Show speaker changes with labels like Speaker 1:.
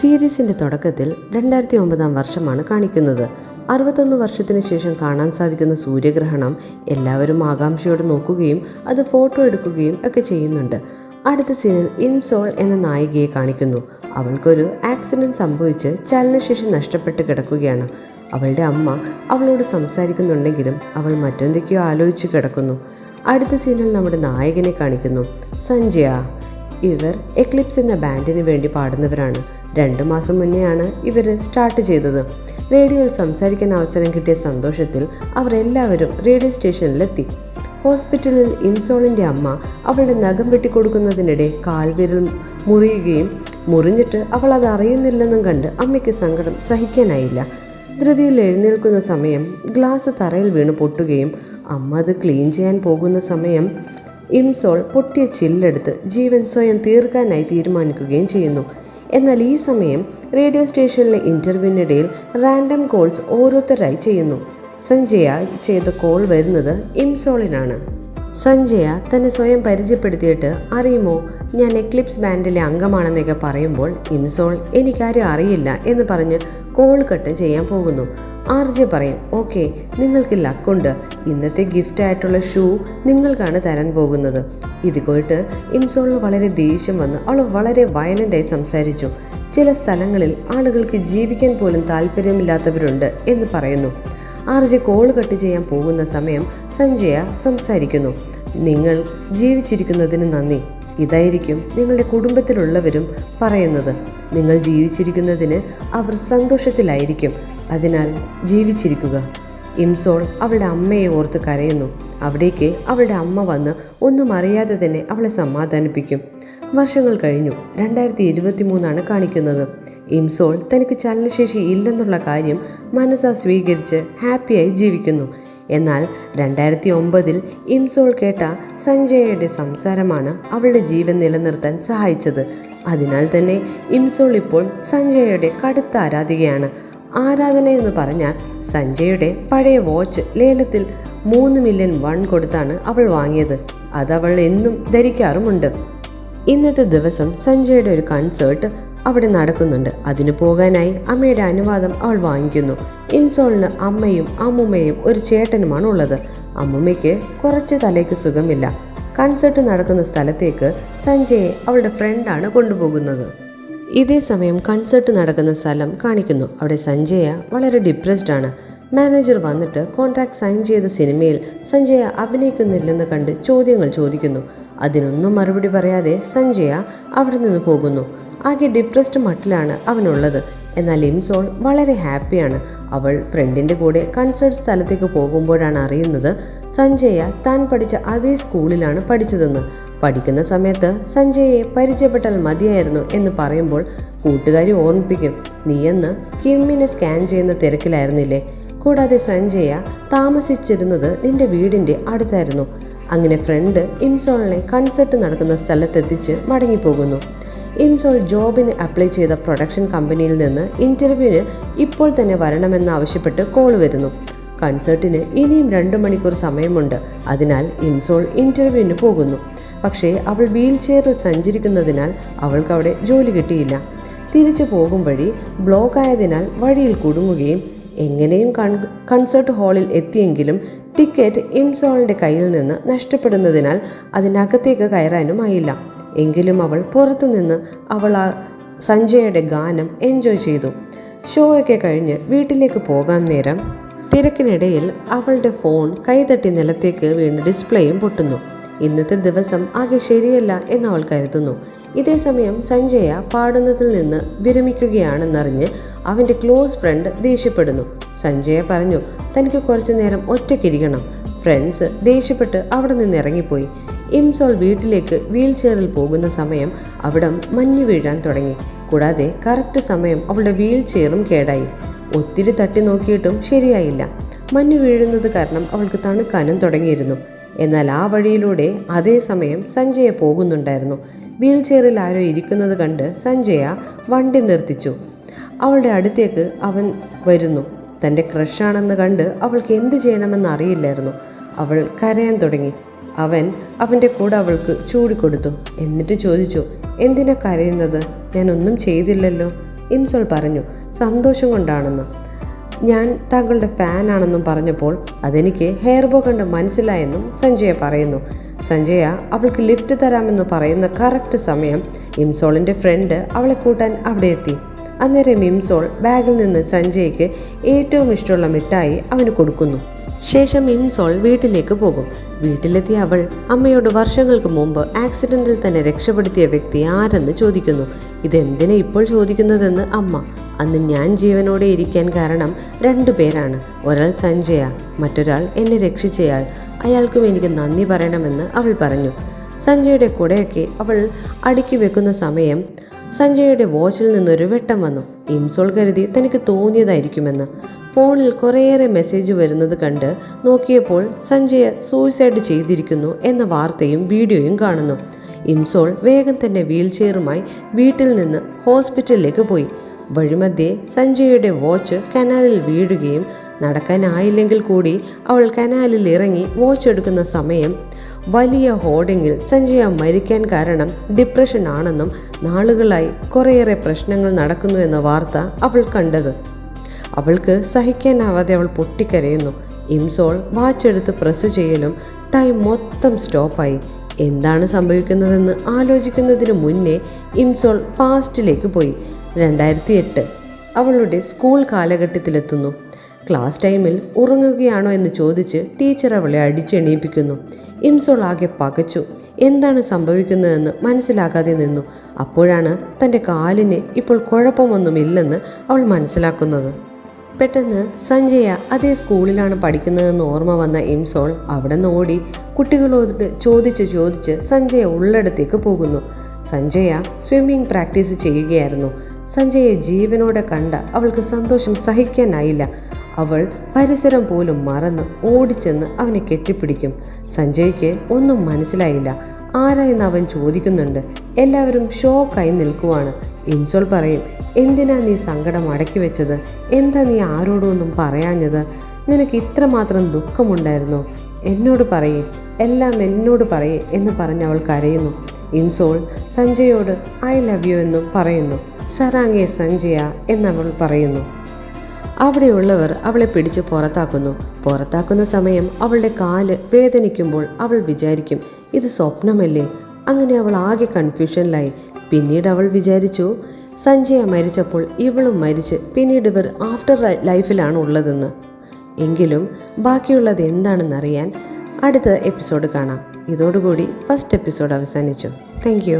Speaker 1: സീരീസിൻ്റെ തുടക്കത്തിൽ 2009 വർഷമാണ് കാണിക്കുന്നത്. 61 വർഷത്തിന് ശേഷം കാണാൻ സാധിക്കുന്ന സൂര്യഗ്രഹണം എല്ലാവരും ആകാംക്ഷയോടെ നോക്കുകയും അത് ഫോട്ടോ എടുക്കുകയും ഒക്കെ ചെയ്യുന്നുണ്ട്. അടുത്ത സീനിൽ ഇംസോൾ എന്ന നായികയെ കാണിക്കുന്നു. അവൾക്കൊരു ആക്സിഡൻറ്റ് സംഭവിച്ച് ചലനശേഷി നഷ്ടപ്പെട്ട് കിടക്കുകയാണ്. അവളുടെ അമ്മ അവളോട് സംസാരിക്കുന്നുണ്ടെങ്കിലും അവൾ മറ്റെന്തൊക്കെയോ ആലോചിച്ച് കിടക്കുന്നു. അടുത്ത സീനിൽ നമ്മുടെ നായകനെ കാണിക്കുന്നു, സഞ്ജയ. ഇവർ എക്ലിപ്സ് എന്ന ബാൻഡിന് വേണ്ടി പാടുന്നവരാണ്. 2 മാസം മുന്നെയാണ് ഇവർ സ്റ്റാർട്ട് ചെയ്തത്. റേഡിയോയിൽ സംസാരിക്കാൻ അവസരം കിട്ടിയ സന്തോഷത്തിൽ അവർ എല്ലാവരും റേഡിയോ സ്റ്റേഷനിലെത്തി. ഹോസ്പിറ്റലിൽ ഇംസോളിൻ്റെ അമ്മ അവളുടെ നഖം വെട്ടിക്കൊടുക്കുന്നതിനിടെ കാൽവിരൽ മുറിയുകയും മുറിഞ്ഞിട്ട് അവൾ അത് അറിയുന്നില്ലെന്നും കണ്ട് അമ്മയ്ക്ക് സങ്കടം സഹിക്കാനായില്ല. ധൃതിയിൽ എഴുന്നേൽക്കുന്ന സമയം ഗ്ലാസ് തറയിൽ വീണ് പൊട്ടുകയും അമ്മ അത് ക്ലീൻ ചെയ്യാൻ പോകുന്ന സമയം ഇംസോൾ പൊട്ടിയ ചില്ലെടുത്ത് ജീവൻ സ്വയം തീർക്കാനായി തീരുമാനിക്കുകയും ചെയ്യുന്നു. എന്നാൽ ഈ സമയം റേഡിയോ സ്റ്റേഷനിലെ ഇൻ്റർവ്യൂവിനിടയിൽ റാൻഡം കോൾസ് ഓരോരുത്തരായി ചെയ്യുന്നു. സഞ്ജയ ചെയ്ത കോൾ വരുന്നത് ഇംസോളിനാണ്. സഞ്ജയ തന്നെ സ്വയം പരിചയപ്പെടുത്തിയിട്ട്, അറിയുമോ, ഞാൻ എക്ലിപ്സ് ബാൻഡിലെ അംഗമാണെന്നൊക്കെ പറയുമ്പോൾ ഇംസോൾ എനിക്കാരും അറിയില്ല എന്ന് പറഞ്ഞ് കോൾ കട്ട് ചെയ്യാൻ പോകുന്നു. RJ പറയും, ഓക്കെ, നിങ്ങൾക്ക് ലക്കുണ്ട്, ഇന്നത്തെ ഗിഫ്റ്റായിട്ടുള്ള ഷൂ നിങ്ങൾക്കാണ് തരാൻ പോകുന്നത്. ഇത് കേട്ട് ഇംസോളിന് വളരെ ദേഷ്യം വന്ന് അവൾ വളരെ വയലൻ്റായി സംസാരിച്ചു. ചില സ്ഥലങ്ങളിൽ ആളുകൾക്ക് ജീവിക്കാൻ പോലും താല്പര്യമില്ലാത്തവരുണ്ട് എന്ന് പറയുന്നു. RJ കോൾ കട്ട് ചെയ്യാൻ പോകുന്ന സമയം സഞ്ജയ സംസാരിക്കുന്നു, നിങ്ങൾ ജീവിച്ചിരിക്കുന്നതിന് നന്ദി. ഇതായിരിക്കും നിങ്ങളുടെ കുടുംബത്തിലുള്ളവരും പറയുന്നത്. നിങ്ങൾ ജീവിച്ചിരിക്കുന്നതിന് അവർ സന്തോഷത്തിലായിരിക്കും, അതിനാൽ ജീവിച്ചിരിക്കുക. ഇംസോൾ അവളുടെ അമ്മയെ ഓർത്ത് കരയുന്നു. അവിടേക്ക് അവളുടെ അമ്മ വന്ന് ഒന്നും അറിയാതെ തന്നെ അവളെ സമാധാനിപ്പിക്കും. വർഷങ്ങൾ കഴിഞ്ഞു. 2023 കാണിക്കുന്നത്. ഇംസോൾ തനിക്ക് ചലനശേഷി ഇല്ലെന്നുള്ള കാര്യം മനസ്സാ സ്വീകരിച്ച് ഹാപ്പിയായി ജീവിക്കുന്നു. എന്നാൽ 2009 ഇംസോൾ കേട്ട സഞ്ജയയുടെ സംസാരമാണ് അവളുടെ ജീവൻ നിലനിർത്താൻ സഹായിച്ചത്. അതിനാൽ തന്നെ ഇംസോൾ ഇപ്പോൾ സഞ്ജയയുടെ കടുത്ത ആരാധികയാണ്. ആരാധന എന്ന് പറഞ്ഞാൽ സഞ്ജയുടെ പഴയ വാച്ച് ലേലത്തിൽ 3 മില്യൺ വൺ കൊടുത്താണ് അവൾ വാങ്ങിയത്. അതവൾ എന്നും ധരിക്കാറുമുണ്ട്. ഇന്നത്തെ ദിവസം സഞ്ജയുടെ ഒരു കൺസേർട്ട് അവിടെ നടക്കുന്നുണ്ട്. അതിന് പോകാനായി അമ്മയുടെ അനുവാദം അവൾ വാങ്ങിക്കുന്നു. ഇംസോളിന് അമ്മയും അമ്മുമ്മയും ഒരു ചേട്ടനുമാണ് ഉള്ളത്. അമ്മുമ്മയ്ക്ക് കുറച്ച് തലയ്ക്ക് സുഖമില്ല. കൺസേർട്ട് നടക്കുന്ന സ്ഥലത്തേക്ക് സഞ്ജയെ അവളുടെ ഫ്രണ്ടാണ് കൊണ്ടുപോകുന്നത്. ഇതേ സമയം കൺസേർട്ട് നടക്കുന്ന സ്ഥലം കാണിക്കുന്നു. അവിടെ സഞ്ജയ വളരെ ഡിപ്രസ്ഡ് ആണ്. മാനേജർ വന്നിട്ട് കോൺട്രാക്ട് സൈൻ ചെയ്ത സിനിമയിൽ സഞ്ജയ അഭിനയിക്കുന്നില്ലെന്ന് കണ്ട് ചോദ്യങ്ങൾ ചോദിക്കുന്നു. അതിനൊന്നും മറുപടി പറയാതെ സഞ്ജയ അവിടെ നിന്ന് പോകുന്നു. ആകെ ഡിപ്രസ്ഡ് മട്ടിലാണ് അവനുള്ളത്. എന്നാൽ ഇംസോൾ വളരെ ഹാപ്പിയാണ്. അവൾ ഫ്രണ്ടിൻ്റെ കൂടെ കൺസേർട്ട് സ്ഥലത്തേക്ക് പോകുമ്പോഴാണ് അറിയുന്നത് സഞ്ജയ താൻ പഠിച്ച അതേ സ്കൂളിലാണ് പഠിച്ചതെന്ന്. പഠിക്കുന്ന സമയത്ത് സഞ്ജയയെ പരിചയപ്പെട്ടാൽ മതിയായിരുന്നു എന്ന് പറയുമ്പോൾ കൂട്ടുകാരി ഓർമ്മിപ്പിക്കും, നീയെന്ന് കിമ്മിനെ സ്കാൻ ചെയ്യുന്ന തിരക്കിലായിരുന്നില്ലേ, കൂടാതെ സഞ്ജയ താമസിച്ചിരുന്നത് നിന്റെ വീടിൻ്റെ അടുത്തായിരുന്നു. അങ്ങനെ ഫ്രണ്ട് ഇംസോളിനെ കൺസേർട്ട് നടക്കുന്ന സ്ഥലത്തെത്തിച്ച് മടങ്ങിപ്പോകുന്നു. ഇംസോൾ ജോബിന് അപ്ലൈ ചെയ്ത പ്രൊഡക്ഷൻ കമ്പനിയിൽ നിന്ന് ഇൻ്റർവ്യൂവിന് ഇപ്പോൾ തന്നെ വരണമെന്നാവശ്യപ്പെട്ട് കോൾ വരുന്നു. കൺസേർട്ടിന് ഇനിയും 2 മണിക്കൂർ സമയമുണ്ട്. അതിനാൽ ഇംസോൾ ഇൻ്റർവ്യൂവിന് പോകുന്നു. പക്ഷേ അവൾ വീൽ ചെയറിൽ സഞ്ചരിക്കുന്നതിനാൽ അവൾക്കവിടെ ജോലി കിട്ടിയില്ല. തിരിച്ചു പോകും വഴി ബ്ലോക്കായതിനാൽ വഴിയിൽ കുടുങ്ങുകയും എങ്ങനെയും കൺസേർട്ട് ഹാളിൽ എത്തിയെങ്കിലും ടിക്കറ്റ് ഇംസോളിൻ്റെ കയ്യിൽ നിന്ന് നഷ്ടപ്പെടുന്നതിനാൽ അതിനകത്തേക്ക് കയറാനുമായില്ല. എങ്കിലും അവൾ പുറത്തുനിന്ന് അവൾ ആ സഞ്ജയയുടെ ഗാനം എൻജോയ് ചെയ്തു. ഷോ ഒക്കെ കഴിഞ്ഞ് വീട്ടിലേക്ക് പോകാൻ നേരം തിരക്കിനിടയിൽ അവളുടെ ഫോൺ കൈതട്ടി നിലത്തേക്ക് വീണ് ഡിസ്പ്ലേയും പൊട്ടുന്നു. ഇന്നത്തെ ദിവസം ആകെ ശരിയല്ല എന്ന് അവൾ കരുതുന്നു. ഇതേ സമയം സഞ്ജയ പാടുന്നതിൽ നിന്ന് വിരമിക്കുകയാണെന്നറിഞ്ഞ് അവൻ്റെ ക്ലോസ് ഫ്രണ്ട് ദേഷ്യപ്പെടുന്നു. സഞ്ജയ പറഞ്ഞു തനിക്ക് കുറച്ചു നേരം ഒറ്റയ്ക്കിരിക്കണം. ഫ്രണ്ട്സ് ദേഷ്യപ്പെട്ട് അവിടെ നിന്ന് ഇറങ്ങിപ്പോയി. ഇംസോൾ വീട്ടിലേക്ക് വീൽ ചെയറിൽ പോകുന്ന സമയം അവിടെ മഞ്ഞ് വീഴാൻ തുടങ്ങി. കൂടാതെ കറക്റ്റ് സമയം അവളുടെ വീൽ ചെയറും കേടായി. ഒത്തിരി തട്ടി നോക്കിയിട്ടും ശരിയായില്ല. മഞ്ഞ് വീഴുന്നത് കാരണം അവൾക്ക് തണുക്കാനും തുടങ്ങിയിരുന്നു. എന്നാൽ ആ വഴിയിലൂടെ അതേ സമയം സഞ്ജയ പോകുന്നുണ്ടായിരുന്നു. വീൽ ചെയറിൽ ആരോ ഇരിക്കുന്നത് കണ്ട് സഞ്ജയ വണ്ടി നിർത്തിച്ചു. അവളുടെ അടുത്തേക്ക് അവൻ വരുന്നു. തൻ്റെ ക്രഷാണെന്ന് കണ്ട് അവൾക്ക് എന്ത് ചെയ്യണമെന്ന് അറിയില്ലായിരുന്നു. അവൾ കരയാൻ തുടങ്ങി. അവൻ അവൻ്റെ കൂടെ അവൾക്ക് ചൂടിക്കൊടുത്തു. എന്നിട്ട് ചോദിച്ചു, എന്തിനാ കരയുന്നത്? ഞാനൊന്നും ചെയ്തില്ലല്ലോ. ഇംസോൾ പറഞ്ഞു സന്തോഷം കൊണ്ടാണെന്ന്. ഞാൻ താങ്കളുടെ ഫാനാണെന്നും പറഞ്ഞപ്പോൾ അതെനിക്ക് ഹെയർ ബോ കണ്ട് മനസ്സിലായെന്നും സഞ്ജയ പറയുന്നു. സഞ്ജയ അവൾക്ക് ലിഫ്റ്റ് തരാമെന്ന് പറയുന്ന കറക്റ്റ് സമയം ഇംസോളിൻ്റെ ഫ്രണ്ട് അവളെ കൂട്ടാൻ അവിടെ എത്തി. അന്നേരം ഇംസോൾ ബാഗിൽ നിന്ന് സഞ്ജയ്ക്ക് ഏറ്റവും ഇഷ്ടമുള്ള മിഠായി അവന് കൊടുക്കുന്നു. ശേഷം ഇംസോൾ വീട്ടിലേക്ക് പോകും. വീട്ടിലെത്തിയ അവൾ അമ്മയോട് വർഷങ്ങൾക്ക് മുമ്പ് ആക്സിഡൻറ്റിൽ തന്നെ രക്ഷപ്പെടുത്തിയ വ്യക്തി ആരെന്ന് ചോദിക്കുന്നു. ഇതെന്തിനാ ഇപ്പോൾ ചോദിക്കുന്നതെന്ന് അമ്മ. അന്ന് ഞാൻ ജീവനോടെ ഇരിക്കാൻ കാരണം 2 പേരാണ്. ഒരാൾ സഞ്ജയ, മറ്റൊരാൾ എന്നെ രക്ഷിച്ചയാൾ. അയാൾക്കും എനിക്ക് നന്ദി പറയണമെന്ന് അവൾ പറഞ്ഞു. സഞ്ജയുടെ കൂടെയൊക്കെ അവൾ അടുക്കി വെക്കുന്ന സമയം സഞ്ജയുടെ വാച്ചിൽ നിന്നൊരു വെട്ടം വന്നു. ഇംസോൾ കരുതി തനിക്ക് തോന്നിയതായിരിക്കുമെന്ന്. ഫോണിൽ കുറേയേറെ മെസ്സേജ് വരുന്നത് കണ്ട് നോക്കിയപ്പോൾ സഞ്ജയ സൂയിസൈഡ് ചെയ്തിരിക്കുന്നു എന്ന വാർത്തയും വീഡിയോയും കാണുന്നു. ഇംസോൾ വേഗം തന്നെ വീൽചെയറുമായി വീട്ടിൽ നിന്ന് ഹോസ്പിറ്റലിലേക്ക് പോയി. വഴിമധ്യേ സഞ്ജയുടെ വാച്ച് കനാലിൽ വീഴുകയും നടക്കാനായില്ലെങ്കിൽ കൂടി അവൾ കനാലിൽ ഇറങ്ങി വാച്ച് എടുക്കുന്ന സമയം വലിയ ഹോർഡിങ്ങിൽ സഞ്ജയ മരിക്കാൻ കാരണം ഡിപ്രഷൻ ആണെന്നും നാളുകളായി കുറേയേറെ പ്രശ്നങ്ങൾ നടക്കുന്നു എന്ന വാർത്ത അവൾ കണ്ടത്. അവൾക്ക് സഹിക്കാനാവാതെ അവൾ പൊട്ടിക്കരയുന്നു. ഇംസോൾ വാച്ചെടുത്ത് പ്രസ് ചെയ്യലും ടൈം മൊത്തം സ്റ്റോപ്പായി. എന്താണ് സംഭവിക്കുന്നതെന്ന് ആലോചിക്കുന്നതിന് മുന്നേ ഇംസോൾ പാസ്റ്റിലേക്ക് പോയി. 2008 അവളുടെ സ്കൂൾ കാലഘട്ടത്തിലെത്തുന്നു. ക്ലാസ് ടൈമിൽ ഉറങ്ങുകയാണോ എന്ന് ചോദിച്ച് ടീച്ചർ അവളെ അടിച്ചെണീപ്പിക്കുന്നു. ഇംസോൾ ആകെ പകച്ചു. എന്താണ് സംഭവിക്കുന്നതെന്ന് മനസ്സിലാകാതെ നിന്നു. അപ്പോഴാണ് തൻ്റെ കാലിന് ഇപ്പോൾ കുഴപ്പമൊന്നുമില്ലെന്ന് അവൾ മനസ്സിലാക്കുന്നത്. പെട്ടെന്ന് സഞ്ജയ അതേ സ്കൂളിലാണ് പഠിക്കുന്നതെന്ന് ഓർമ്മ വന്ന ഇംസോൾ അവിടെ നിന്ന് ഓടി കുട്ടികളോട് ചോദിച്ച് സഞ്ജയ ഉള്ളിടത്തേക്ക് പോകുന്നു. സഞ്ജയ സ്വിമ്മിംഗ് പ്രാക്ടീസ് ചെയ്യുകയായിരുന്നു. സഞ്ജയെ ജീവനോടെ കണ്ട അവൾക്ക് സന്തോഷം സഹിക്കാനായില്ല. അവൾ പരിസരം പോലും മറന്ന് ഓടിച്ചെന്ന് അവനെ കെട്ടിപ്പിടിക്കും. സഞ്ജയ്ക്ക് ഒന്നും മനസ്സിലായില്ല. ആരായെന്ന് അവൻ ചോദിക്കുന്നുണ്ട്. എല്ലാവരും ഷോക്കായി നിൽക്കുവാണ്. ഇംസോൾ പറയും, എന്തിനാ നീ സങ്കടം അടക്കി വെച്ചത്? എന്താ നീ ആരോടും ഒന്നും പറയാഞ്ഞത്? നിനക്ക് ഇത്രമാത്രം ദുഃഖമുണ്ടായിരുന്നോ? എന്നോട് പറയേ, എല്ലാം എന്നോട് പറയേ എന്ന് പറഞ്ഞ് അവൾ കരയുന്നു. ഇംസോൾ സഞ്ജയോട് ഐ ലവ് യു എന്നും പറയുന്നു. സറാങ്ങെ സഞ്ജയ എന്നവൾ പറയുന്നു. അവിടെയുള്ളവർ അവളെ പിടിച്ച് പുറത്താക്കുന്ന സമയം അവളുടെ കാല് വേദനിക്കുമ്പോൾ അവൾ വിചാരിക്കും ഇത് സ്വപ്നമല്ലേ. അങ്ങനെ അവൾ ആകെ കൺഫ്യൂഷനിലായി. പിന്നീട് അവൾ വിചാരിച്ചു സഞ്ജയ മരിച്ചപ്പോൾ ഇവളും മരിച്ച് പിന്നീട് ഇവർ ആഫ്റ്റർ ലൈഫിലാണ് ഉള്ളതെന്ന്. എങ്കിലും ബാക്കിയുള്ളത് എന്താണെന്നറിയാൻ അടുത്ത എപ്പിസോഡ് കാണാം. ഇതോടുകൂടി ഫസ്റ്റ് എപ്പിസോഡ് അവസാനിച്ചു. Thank you.